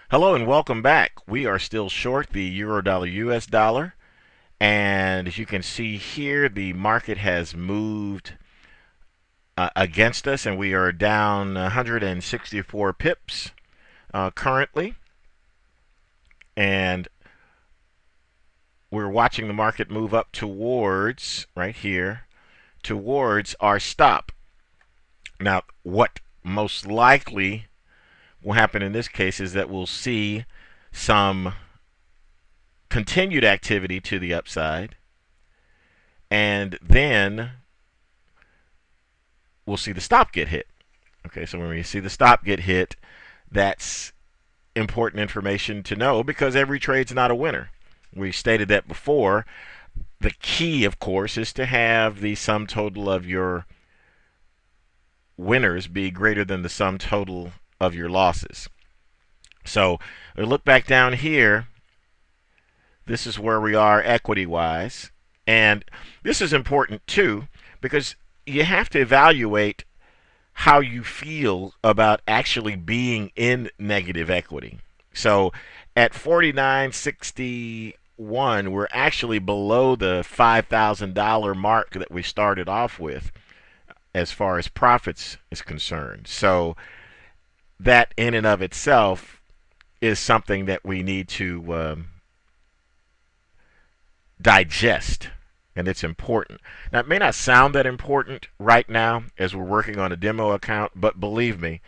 Hello and welcome back. We are still short the euro dollar US dollar, and as you can see here, the market has moved against us, and we are down 164 pips currently, and we're watching the market move up towards right here towards our stop. Now, what most likely will happen in this case is that we'll see some continued activity to the upside, and then we'll see the stop get hit. Okay, so when we see the stop get hit, that's important information to know because every trade's not a winner. We stated that before. The key, of course, is to have the sum total of your winners be greater than the sum total of your losses. So we look back down here. This is where we are equity-wise. And this is important, too, because you have to evaluate how you feel about actually being in negative equity. So at 49.61, we're actually below the $5,000 mark that we started off with as far as profits is concerned. So that in and of itself is something that we need to digest, and it's important. Now, it may not sound that important right now as we're working on a demo account, but believe me,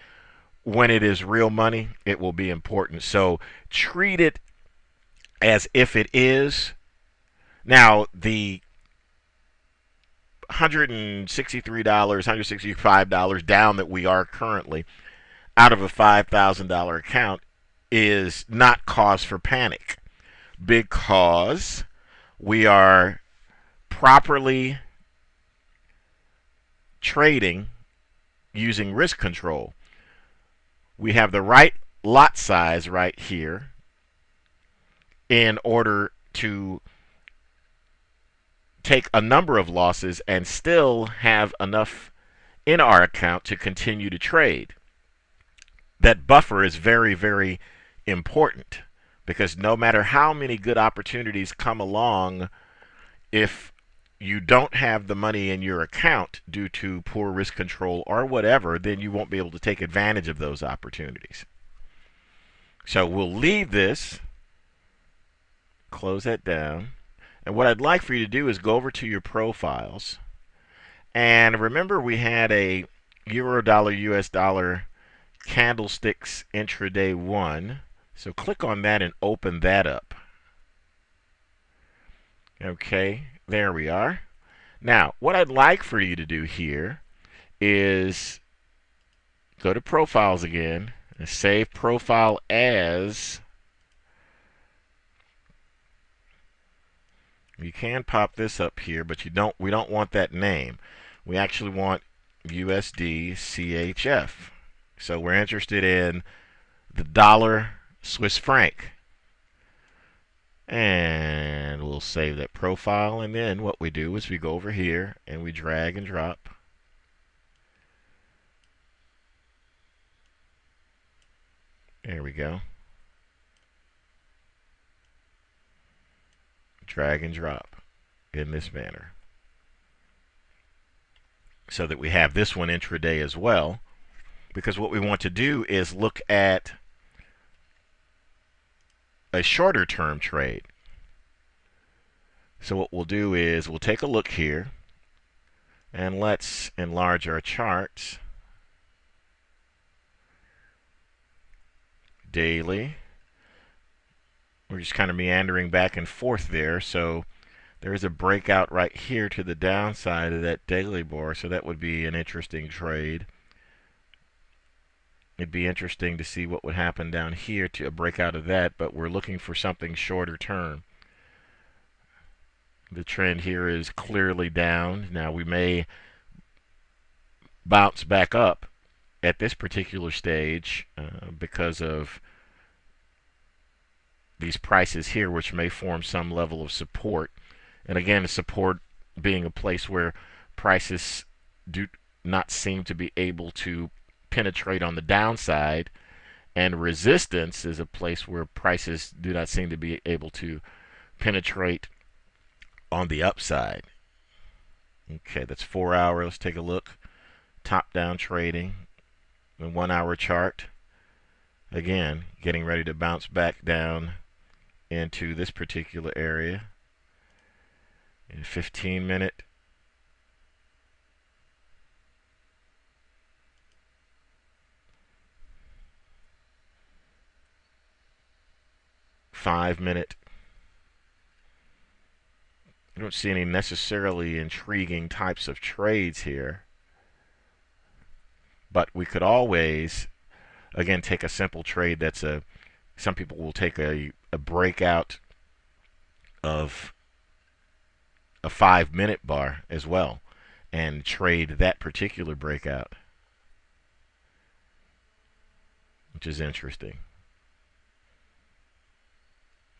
when it is real money, it will be important. So treat it as if it is. Now, the $163, $165 down that we are currently out of a $5,000 account is not cause for panic because we are properly trading using risk control. We have the right lot size right here in order to take a number of losses and still have enough in our account to continue to trade. That buffer is very, very important because no matter how many good opportunities come along, if you don't have the money in your account due to poor risk control or whatever, then you won't be able to take advantage of those opportunities. So we'll leave this, close that down, and what I'd like for you to do is go over to your profiles, and remember we had a euro dollar US dollar candlesticks intraday 1. So click on that and open that up. Okay, there we are. Now, what I'd like for you to do here is go to profiles again and save profile as. You can pop this up here, but we don't want that name. We actually want USD CHF. So we're interested in the dollar Swiss franc. And we'll save that profile, and then what we do is we go over here and we drag and drop. There we go. Drag and drop in this manner so that we have this one intraday as well, because what we want to do is look at a shorter term trade. So what we'll do is we'll take a look here and let's enlarge our charts. Daily. We're just kind of meandering back and forth there. So there's a breakout right here to the downside of that daily bar. So that would be an interesting trade. It'd be interesting to see what would happen down here to a breakout of that, but we're looking for something shorter term. The trend here is clearly down. Now we may bounce back up at this particular stage because of these prices here, which may form some level of support. And again, support being a place where prices do not seem to be able to penetrate on the downside, And resistance is a place where prices do not seem to be able to penetrate on the upside. Okay, that's 4 hours. Let's take a look. Top down trading. The 1 hour chart. Again, getting ready to bounce back down into this particular area. In 15-minute. Five-minute. I don't see any necessarily intriguing types of trades here. But we could always, again, take a simple trade that's some people will take a breakout of a 5-minute bar as well and trade that particular breakout, which is interesting.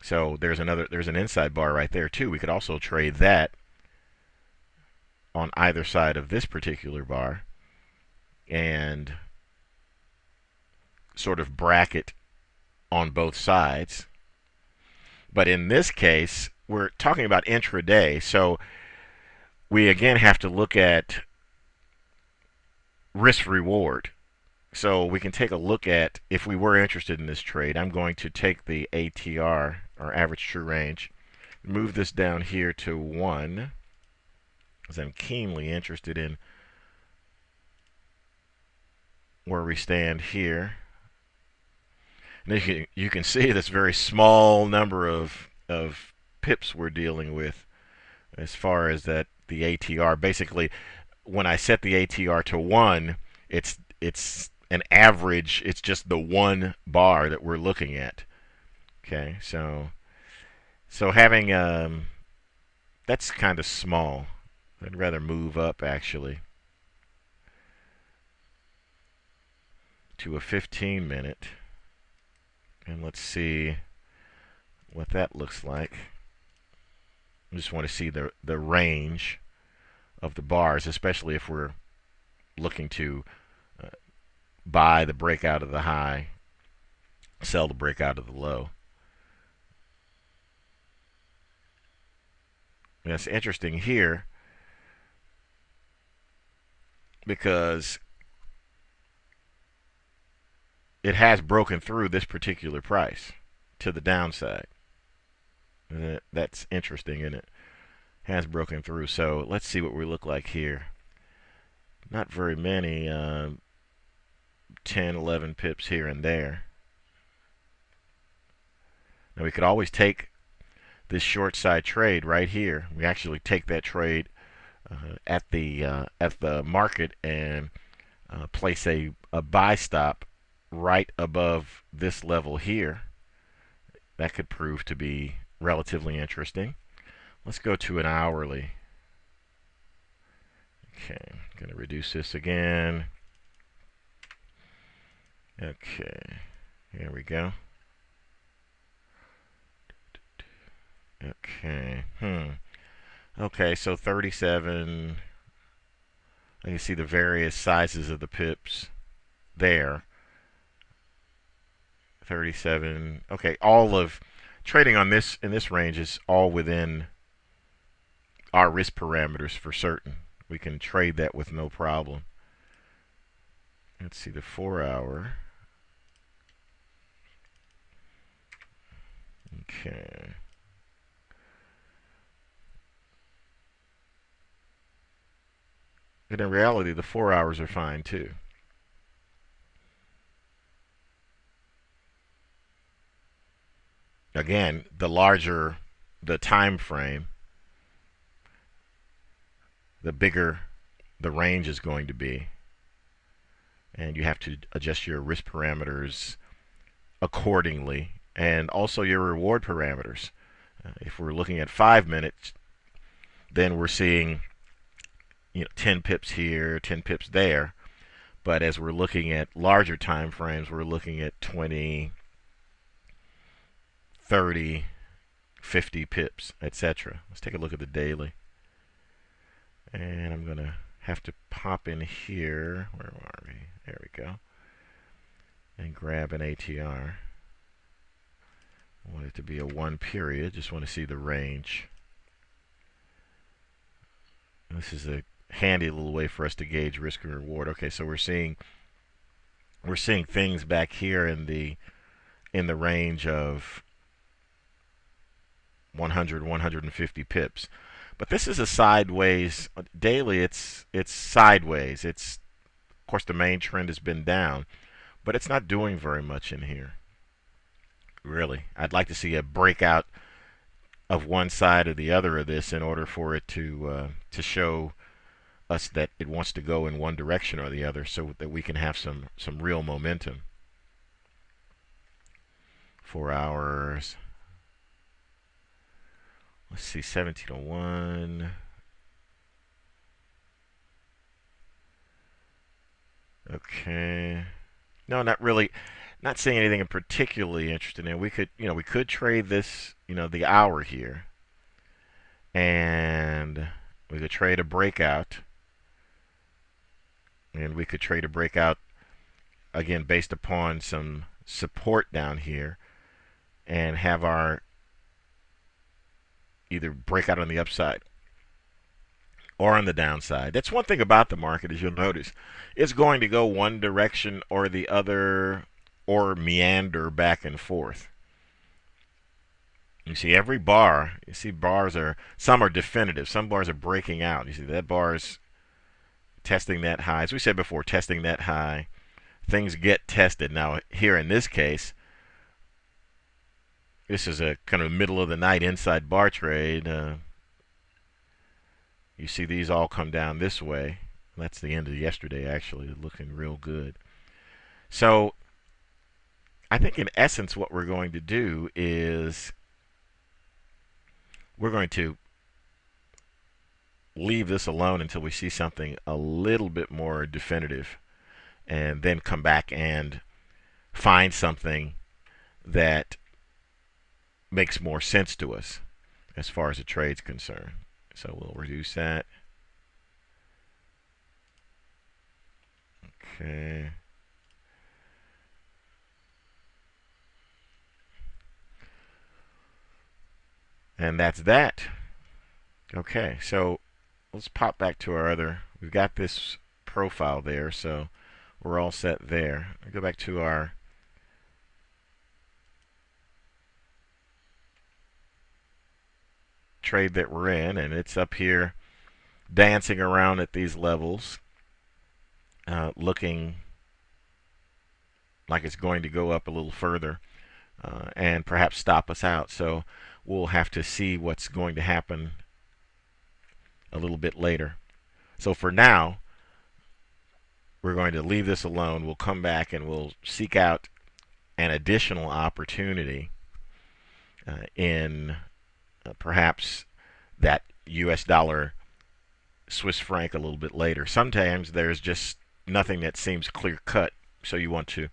So there's an inside bar right there too. We could also trade that on either side of this particular bar and sort of bracket on both sides. But in this case, we're talking about intraday, so we again have to look at risk reward. So we can take a look at, if we were interested in this trade, I'm going to take the ATR, or average true range, move this down here to 1, because I'm keenly interested in where we stand here. And you can see this very small number of pips we're dealing with as far as that the ATR. Basically, when I set the ATR to 1, it's an average. It's just the one bar that we're looking at. Okay, so having that's kind of small. I'd rather move up actually to a 15-minute, and let's see what that looks like. I just want to see the range of the bars, especially if we're looking to buy the breakout of the high, sell the breakout of the low. And it's interesting here because it has broken through this particular price to the downside. And that's interesting, isn't it? Has broken through. So let's see what we look like here. Not very many, 10, 11 pips here and there. Now we could always take this short side trade right here. We actually take that trade at the market and place a buy stop right above this level here. That could prove to be relatively interesting. Let's go to an hourly. Okay, I'm going to reduce this again. Okay, here we go. Okay, okay, so 37. I can see the various sizes of the pips there. 37. Okay, all of trading on this in this range is all within our risk parameters for certain. We can trade that with no problem. Let's see the 4 hour. Okay. And in reality, the 4 hours are fine too. Again, the larger the time frame, the bigger the range is going to be. And you have to adjust your risk parameters accordingly, and also your reward parameters. If we're looking at 5 minutes, then we're seeing 10 pips here, 10 pips there. But as we're looking at larger time frames, we're looking at 20, 30, 50 pips, etc. Let's take a look at the daily. And I'm going to have to pop in here. Where are we? There we go. and grab an ATR. I want it to be a 1 period. Just want to see the range. This is a handy little way for us to gauge risk and reward. Okay, so we're seeing things back here in the range of 100, 150 pips. But this is a sideways daily. It's sideways. It's, of course, the main trend has been down, but it's not doing very much in here. Really, I'd like to see a breakout of one side or the other of this in order for it to show us that it wants to go in one direction or the other, so that we can have some real momentum. 4 hours. Let's see, 1701. Okay. No, not really. Not seeing anything particularly interesting in. We could trade this, the hour here, and we could trade a breakout, and we could trade a breakout again based upon some support down here, and have our either breakout on the upside or on the downside. That's one thing about the market, as you'll notice. It's going to go one direction or the other, or meander back and forth. You see every bar, some are definitive. Some bars are breaking out. You see that bar is testing that high. As we said before, testing that high. Things get tested. Now here in this case, this is a kind of middle of the night inside bar trade. You see these all come down this way. That's the end of yesterday, actually. Looking real good. So I think in essence what we're going to do is we're going to leave this alone until we see something a little bit more definitive, and then come back and find something that makes more sense to us as far as the trade's concerned. So we'll reduce that. Okay. And that's that. Okay, so let's pop back to our other. We've got this profile there, so we're all set there. I'll go back to our trade that we're in, and it's up here dancing around at these levels, looking like it's going to go up a little further and perhaps stop us out. So we'll have to see what's going to happen a little bit later. So for now, we're going to leave this alone. We'll come back and we'll seek out an additional opportunity in perhaps that US dollar Swiss franc a little bit later. Sometimes there's just nothing that seems clear cut, so you want to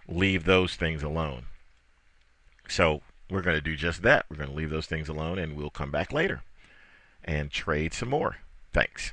leave those things alone. So we're going to do just that. We're going to leave those things alone, and we'll come back later and trade some more. Thanks.